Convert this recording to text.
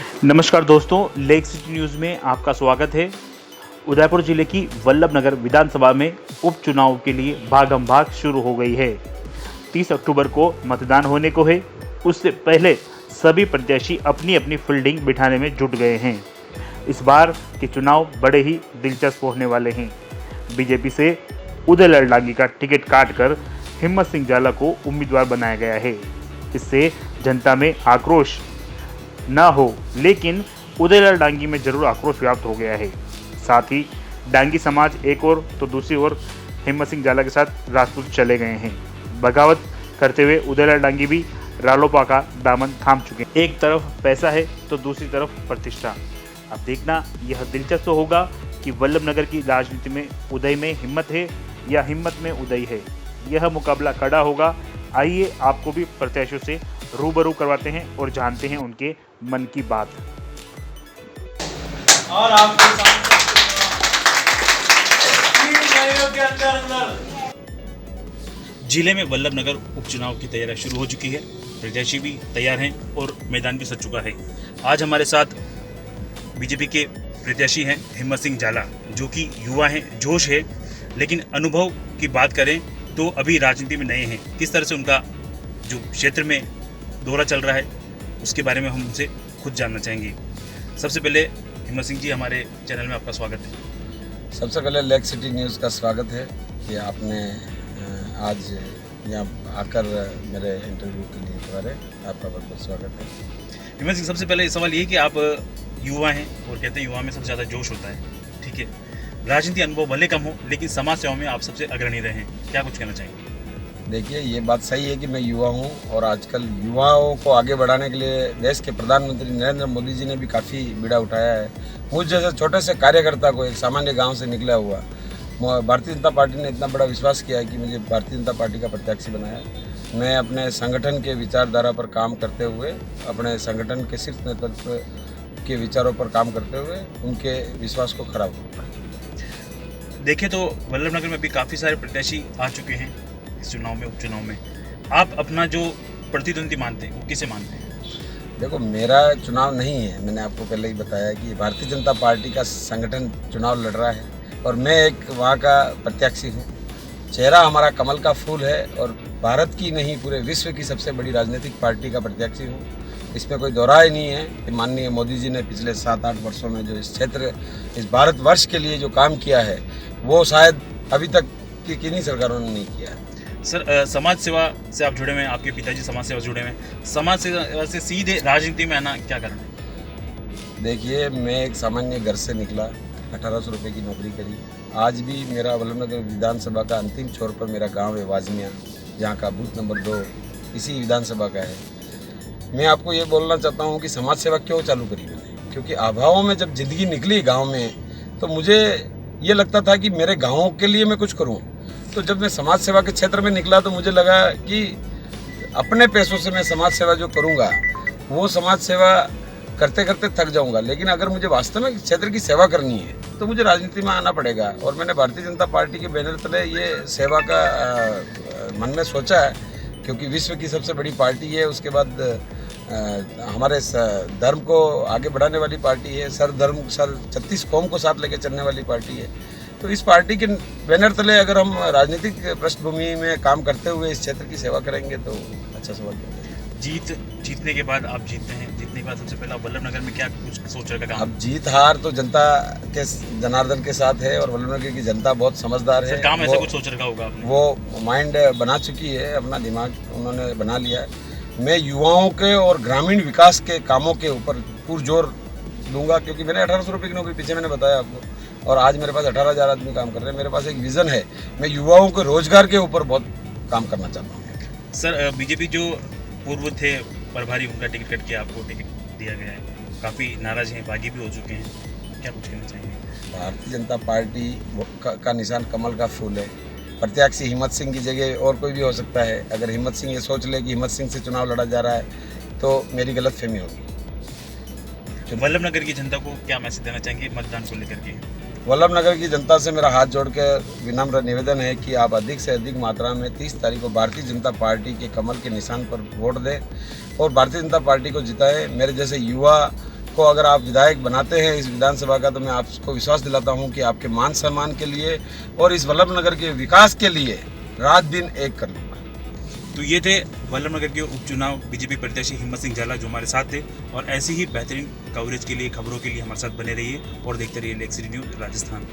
नमस्कार दोस्तों, lake city news में आपका स्वागत है। उदयपुर जिले की वल्लभनगर विधानसभा में उपचुनाव के लिए भागम भाग शुरू हो गई है। 30 अक्टूबर को मतदान होने को है। उससे पहले सभी प्रत्याशी अपनी अपनी फील्डिंग बिठाने में जुट गए हैं। इस बार के चुनाव बड़े ही दिलचस्प होने वाले हैं। बीजेपी से उदय लाल डांगी का टिकट काटकर हिम्मत सिंह जाला को उम्मीदवार बनाया गया है। इससे जनता में आक्रोश ना हो, लेकिन उदयलाल डांगी में जरूर आक्रोश व्याप्त हो गया है। साथ ही डांगी समाज एक और तो दूसरी ओर हिम्मत सिंह जाला के साथ राजपूत चले गए हैं। बगावत करते हुए उदयलाल डांगी भी रालोपा का दामन थाम चुके हैं। एक तरफ पैसा है तो दूसरी तरफ प्रतिष्ठा। अब देखना यह दिलचस्प होगा कि वल्लभनगर की राजनीति में उदय में हिम्मत है या हिम्मत में उदय है। यह मुकाबला कड़ा होगा। आइए आपको भी प्रत्याशियों से रूबरू करवाते हैं और जानते हैं उनके मन की बात। और आपके के अंदर जिले में वल्लभनगर उपचुनाव की तैयारी शुरू हो चुकी है। प्रत्याशी भी तैयार हैं और मैदान भी सज चुका है। आज हमारे साथ बीजेपी के प्रत्याशी हैं हिम्मत सिंह जाला, जो कि युवा हैं, जोश है, लेकिन अनुभव की बात करें तो अभी राजनीति में नए हैं। किस तरह से उनका जो क्षेत्र में दौरा चल रहा है उसके बारे में हम उनसे खुद जानना चाहेंगे। सबसे पहले हिम्मत सिंह जी, हमारे चैनल में आपका स्वागत है। सबसे पहले लेक सिटी न्यूज़ का स्वागत है कि आपने आज यहाँ आकर मेरे इंटरव्यू के लिए बुलाए। आपका बहुत बहुत स्वागत है। हिम्मत सिंह, सबसे पहले सवाल ये कि आप युवा हैं और कहते हैं युवा में सबसे ज़्यादा जोश होता है, ठीक है। राजनीति अनुभव भले कम हो, लेकिन समाज सेवा में आप सबसे अग्रणी रहे हैं। क्या कुछ कहना चाहेंगे? देखिए, ये बात सही है कि मैं युवा हूँ और आजकल युवाओं को आगे बढ़ाने के लिए देश के प्रधानमंत्री नरेंद्र मोदी जी ने भी काफ़ी बीड़ा उठाया है। मुझ जैसे छोटे से कार्यकर्ता को, एक सामान्य गांव से निकला हुआ, भारतीय जनता पार्टी ने इतना बड़ा विश्वास किया है कि मुझे भारतीय जनता पार्टी का प्रत्याशी बनाया। मैं अपने संगठन के विचारधारा पर काम करते हुए, अपने संगठन के शीर्ष नेतृत्व के विचारों पर काम करते हुए उनके विश्वास को खरा करूँगा। देखें तो वल्लभनगर में भी काफ़ी सारे प्रत्याशी आ चुके हैं इस चुनाव में, उपचुनाव में। आप अपना जो प्रतिद्वंदी मानते हैं वो किसे मानते हैं? देखो, मेरा चुनाव नहीं है। मैंने आपको पहले ही बताया कि भारतीय जनता पार्टी का संगठन चुनाव लड़ रहा है और मैं एक वहाँ का प्रत्याशी हूँ। चेहरा हमारा कमल का फूल है और भारत की नहीं, पूरे विश्व की सबसे बड़ी राजनीतिक पार्टी का प्रत्याशी हूँ। इसमें कोई दोहराई नहीं है कि माननीय मोदी जी ने पिछले 7-8 वर्षों में जो इस क्षेत्र, इस भारतवर्ष के लिए जो काम किया है, वो शायद अभी तक की किन्हीं सरकारों ने नहीं किया है। सर, समाज सेवा से आप जुड़े हुए हैं, आपके पिताजी समाज सेवा से जुड़े हुए हैं। समाज सेवा से सीधे राजनीति में आना क्या कारण है? देखिए, मैं एक सामान्य घर से निकला, 1800 रुपये की नौकरी करी। आज भी मेरा वल्लभनगर विधानसभा का अंतिम छोर पर मेरा गांव है वाजमिया, जहां का बूथ नंबर 2 इसी विधानसभा का है। मैं आपको ये बोलना चाहता हूं कि समाज सेवा क्यों चालू करी मैंने, क्योंकि अभावों में जब ज़िंदगी निकली गाँव में, तो मुझे ये लगता था कि मेरे गाँव के लिए मैं कुछ करूँ। तो जब मैं समाज सेवा के क्षेत्र में निकला तो मुझे लगा कि अपने पैसों से मैं समाज सेवा जो करूँगा, वो समाज सेवा करते करते थक जाऊंगा। लेकिन अगर मुझे वास्तव में क्षेत्र की सेवा करनी है तो मुझे राजनीति में आना पड़ेगा। और मैंने भारतीय जनता पार्टी के बैनर तले ये सेवा का मन में सोचा है, क्योंकि विश्व की सबसे बड़ी पार्टी है। उसके बाद हमारे धर्म को आगे बढ़ाने वाली पार्टी है। सर 36 कौम को साथ लेकर चलने वाली पार्टी है। तो इस पार्टी के बैनर तले अगर हम राजनीतिक पृष्ठभूमि में काम करते हुए इस क्षेत्र की सेवा करेंगे तो अच्छा सवाल है। जीतने के बाद आप जीतते हैं, जीतने के बाद सबसे पहले वल्लभनगर में क्या कुछ सोच रखा काम? अब जीत हार तो जनता के, जनार्दन के साथ है और वल्लभनगर की जनता बहुत समझदार है। काम ऐसा कुछ सोच रखा होगा आपने? वो माइंड बना चुकी है, अपना दिमाग उन्होंने बना लिया है। मैं युवाओं के और ग्रामीण विकास के कामों के ऊपर पुरजोर दूंगा, क्योंकि मैंने 1800 रुपये की नौकरी, पीछे मैंने बताया आपको, और आज मेरे पास 18,000 आदमी काम कर रहे हैं। मेरे पास एक विज़न है, मैं युवाओं के रोजगार के ऊपर बहुत काम करना चाहता हूँ। सर, बीजेपी जो पूर्व थे प्रभारी, उनका टिकट कट के आपको टिकट दिया गया है, काफ़ी नाराज हैं, बागी भी हो चुके हैं, क्या कुछ कहना चाहेंगे? भारतीय जनता पार्टी का निशान कमल का फूल है। प्रत्याशी हिम्मत सिंह की जगह और कोई भी हो सकता है। अगर हिम्मत सिंह ये सोच ले कि हिम्मत सिंह से चुनाव लड़ा जा रहा है तो मेरी गलतफहमी होगी। वल्लभनगर की जनता को क्या मैसेज देना चाहेंगे मतदान को लेकर के? वल्लभनगर की जनता से मेरा हाथ जोड़ के विनम्र निवेदन है कि आप अधिक से अधिक मात्रा में 30 तारीख को भारतीय जनता पार्टी के कमल के निशान पर वोट दें और भारतीय जनता पार्टी को जिताएं। मेरे जैसे युवा को अगर आप विधायक बनाते हैं इस विधानसभा का, तो मैं आपको विश्वास दिलाता हूं कि आपके मान सम्मान के लिए और इस वल्लभनगर के विकास के लिए रात दिन एक कर लूँगा। तो ये थे वल्लभनगर के उपचुनाव बीजेपी प्रत्याशी हिम्मत सिंह झाला जो हमारे साथ थे। और ऐसी ही बेहतरीन कवरेज के लिए, खबरों के लिए हमारे साथ बने रहिए और देखते रहिए लेक सिटी न्यूज़ राजस्थान।